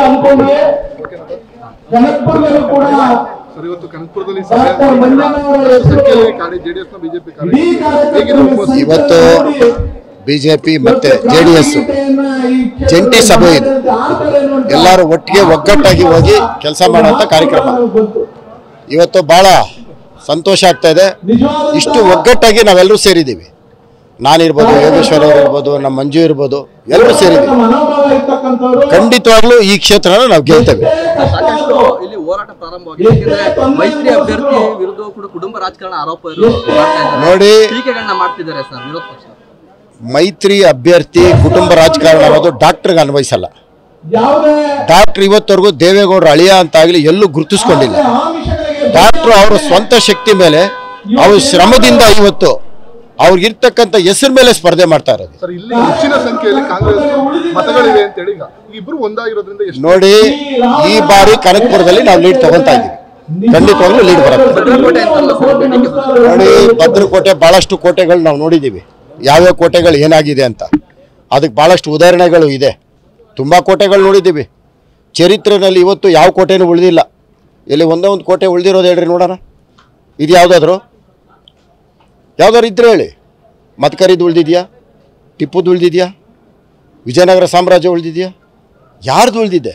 ಅನ್ಕೊಂಡ್ರೆ ಕನಕಪುರದಲ್ಲೂ ಕೂಡ ಇವತ್ತು ಬಿಜೆಪಿ ಮತ್ತೆ ಜೆಡಿಎಸ್ ಜಂಟಿ ಸಭೆ ಇದೆ. ಎಲ್ಲರೂ ಒಟ್ಟಿಗೆ ಒಗ್ಗಟ್ಟಾಗಿ ಹೋಗಿ ಕೆಲಸ ಮಾಡುವಂತ ಕಾರ್ಯಕ್ರಮ ಇವತ್ತು ಬಹಳ ಸಂತೋಷ ಆಗ್ತಾ ಇದೆ. ಇಷ್ಟು ಒಗ್ಗಟ್ಟಾಗಿ ನಾವೆಲ್ಲರೂ ಸೇರಿದ್ದೀವಿ. ನಾನಿರ್ಬೋದು, ಯೋಗೇಶ್ವರ ಅವರು ಇರ್ಬೋದು, ನಮ್ಮ ಮಂಜು ಇರ್ಬೋದು, ಎಲ್ಲರೂ ಸೇರಿದ್ದೀವಿ. ಖಂಡಿತವಾಗ್ಲೂ ಈ ಕ್ಷೇತ್ರನ ನಾವು ಗೆಲ್ತೇವೆ. ಸಾಕಷ್ಟು ಇಲ್ಲಿ ಹೋರಾಟ ಪ್ರಾರಂಭವಾಗಿದೆ. ಮೈತ್ರಿ ಅಭ್ಯರ್ಥಿ ವಿರುದ್ಧ ಕೂಡ ಕುಟುಂಬ ರಾಜಕಾರಣ ಆರೋಪ ನೋಡಿ, ಟೀಕೆಗಳನ್ನ ಮಾಡ್ತಿದ್ದಾರೆ ಸರ್ ವಿರೋಧ ಪಕ್ಷ. ಮೈತ್ರಿ ಅಭ್ಯರ್ಥಿ ಕುಟುಂಬ ರಾಜಕಾರಣ ಅನ್ನೋದು ಡಾಕ್ಟರ್ಗೆ ಅನ್ವಯಿಸಲ್ಲ. ಡಾಕ್ಟರ್ ಇವತ್ತವರೆಗೂ ದೇವೇಗೌಡರ ಅಳಿಯ ಅಂತಾಗಲಿ ಎಲ್ಲೂ ಗುರುತಿಸ್ಕೊಂಡಿಲ್ಲ. ಡಾಕ್ಟರ್ ಅವರ ಸ್ವಂತ ಶಕ್ತಿ ಮೇಲೆ ಅವ್ರ ಶ್ರಮದಿಂದ ಇವತ್ತು ಅವ್ರಿಗಿರ್ತಕ್ಕಂಥ ಹೆಸರು ಮೇಲೆ ಸ್ಪರ್ಧೆ ಮಾಡ್ತಾ ಇರೋದು. ನೋಡಿ, ಈ ಬಾರಿ ಕನಕಪುರದಲ್ಲಿ ನಾವು ಲೀಡ್ ತಗೊಂತಾ ಇದ್ದೀವಿ. ಖಂಡಿತವಾಗ್ಲೂ ಲೀಡ್ ಬರುತ್ತೆ. ನೋಡಿ, ಭದ್ರಕೋಟೆ ಬಹಳಷ್ಟು ಕೋಟೆಗಳು ನಾವು ನೋಡಿದ್ದೀವಿ. ಯಾವ್ಯಾವ ಕೋಟೆಗಳು ಏನಾಗಿದೆ ಅಂತ ಅದಕ್ಕೆ ಬಹಳಷ್ಟು ಉದಾಹರಣೆಗಳು ಇದೆ. ತುಂಬ ಕೋಟೆಗಳು ನೋಡಿದ್ದೀವಿ. ಚರಿತ್ರೆಯಲ್ಲಿ ಇವತ್ತು ಯಾವ ಕೋಟೆನೂ ಉಳಿದಿಲ್ಲ. ಇಲ್ಲಿ ಒಂದೇ ಒಂದು ಕೋಟೆ ಉಳಿದಿರೋದು ಹೇಳ್ರಿ ನೋಡೋಣ. ಇದು ಯಾವುದಾದ್ರು ಇದ್ರೆ ಹೇಳಿ. ಮತ್ಕರಿದು ಉಳಿದಿದೆಯಾ? ಟಿಪ್ಪುದು ಉಳಿದಿದೆಯಾ? ವಿಜಯನಗರ ಸಾಮ್ರಾಜ್ಯ ಉಳಿದಿದೆಯಾ? ಯಾರ್ದು ಉಳಿದಿದೆ?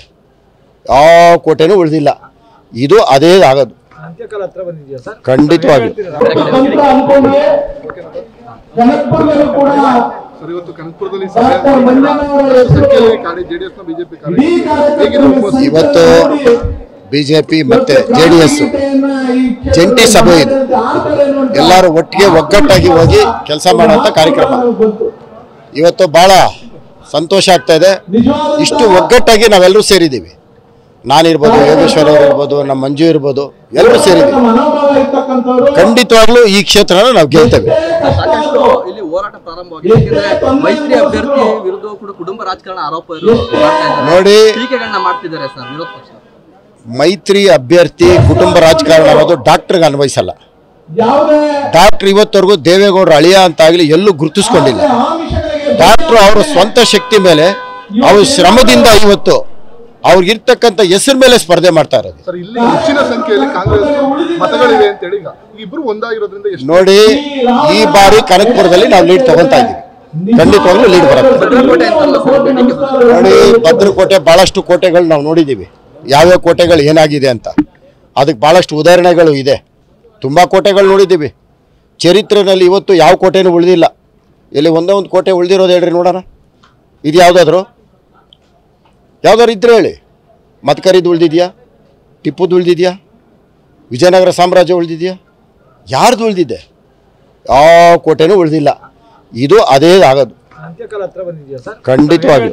ಯಾವ ಕೋಟೆನೂ ಉಳಿದಿಲ್ಲ. ಇದು ಅದೇ ಆಗೋದು ಖಂಡಿತವಾಗಿ. ಇವತ್ತು ಬಿಜೆಪಿ ಮತ್ತೆ ಜೆಡಿಎಸ್ ಜಂಟಿ ಸಭೆ ಇದೆ. ಎಲ್ಲರೂ ಒಟ್ಟಿಗೆ ಒಗ್ಗಟ್ಟಾಗಿ ಹೋಗಿ ಕೆಲಸ ಮಾಡುವಂತ ಕಾರ್ಯಕ್ರಮ ಇವತ್ತು ಬಹಳ ಸಂತೋಷ ಆಗ್ತಾ ಇದೆ. ಇಷ್ಟು ಒಗ್ಗಟ್ಟಾಗಿ ನಾವೆಲ್ಲರೂ ಸೇರಿದ್ದೀವಿ. ನಾನಿರ್ಬೋದು, ಯೋಗೇಶ್ವರ ಅವರು ಇರ್ಬೋದು, ನಮ್ಮ ಮಂಜು ಇರ್ಬೋದು, ಎಲ್ಲರೂ ಸೇರಿದ್ದೀವಿ. ಖಂಡಿತವಾಗ್ಲೂ ಈ ಕ್ಷೇತ್ರನ ನಾವು ಗೆಲ್ತೇವೆ. ಸಾಕಷ್ಟು ಇಲ್ಲಿ ಹೋರಾಟ ಪ್ರಾರಂಭವಾಗಿದೆ. ಮೈತ್ರಿ ಅಭ್ಯರ್ಥಿ ವಿರುದ್ಧ ಕೂಡ ಕುಟುಂಬ ರಾಜಕಾರಣ ಆರೋಪ ನೋಡಿ, ಟೀಕೆಗಳನ್ನ ಮಾಡ್ತಿದ್ದಾರೆ ಸರ್ ವಿರೋಧ ಪಕ್ಷ. ಮೈತ್ರಿ ಅಭ್ಯರ್ಥಿ ಕುಟುಂಬ ರಾಜಕಾರಣ ಅನ್ನೋದು ಡಾಕ್ಟರ್ಗೆ ಅನ್ವಯಿಸಲ್ಲ. ಡಾಕ್ಟರ್ ಇವತ್ತವರೆಗೂ ದೇವೇಗೌಡರ ಅಳಿಯ ಅಂತಾಗಲಿ ಎಲ್ಲೂ ಗುರುತಿಸ್ಕೊಂಡಿಲ್ಲ. ಡಾಕ್ಟರ್ ಅವರ ಸ್ವಂತ ಶಕ್ತಿ ಮೇಲೆ ಅವ್ರ ಶ್ರಮದಿಂದ ಇವತ್ತು ಅವ್ರಿಗಿರ್ತಕ್ಕಂಥ ಹೆಸರು ಮೇಲೆ ಸ್ಪರ್ಧೆ ಮಾಡ್ತಾ ಇರೋದು. ನೋಡಿ, ಈ ಬಾರಿ ಕನಕಪುರದಲ್ಲಿ ನಾವು ಲೀಡ್ ತಗೊಂತಾ ಇದ್ದೀವಿ. ಖಂಡಿತವಾಗ್ಲೂ ಲೀಡ್ ಬರುತ್ತೆ. ನೋಡಿ, ಭದ್ರಕೋಟೆ ಬಹಳಷ್ಟು ಕೋಟೆಗಳು ನಾವು ನೋಡಿದ್ದೀವಿ. ಯಾವ್ಯಾವ ಕೋಟೆಗಳು ಏನಾಗಿದೆ ಅಂತ ಅದಕ್ಕೆ ಬಹಳಷ್ಟು ಉದಾಹರಣೆಗಳು ಇದೆ. ತುಂಬ ಕೋಟೆಗಳು ನೋಡಿದ್ದೀವಿ. ಚರಿತ್ರೆಯಲ್ಲಿ ಇವತ್ತು ಯಾವ ಕೋಟೆನೂ ಉಳಿದಿಲ್ಲ. ಇಲ್ಲಿ ಒಂದೇ ಒಂದು ಕೋಟೆ ಉಳಿದಿರೋದು ಹೇಳ್ರಿ ನೋಡೋಣ. ಇದು ಯಾವುದಾದ್ರು ಇದ್ರೆ ಹೇಳಿ. ಮತ್ಕರಿದು ಉಳಿದಿದೆಯಾ? ಟಿಪ್ಪುದು ಉಳಿದಿದೆಯಾ? ವಿಜಯನಗರ ಸಾಮ್ರಾಜ್ಯ ಉಳಿದಿದೆಯಾ? ಯಾರ್ದು ಉಳಿದಿದೆ? ಯಾವ ಕೋಟೆನೂ ಉಳಿದಿಲ್ಲ. ಇದು ಅದೇ ಆಗೋದು ಖಂಡಿತವಾಗಿ.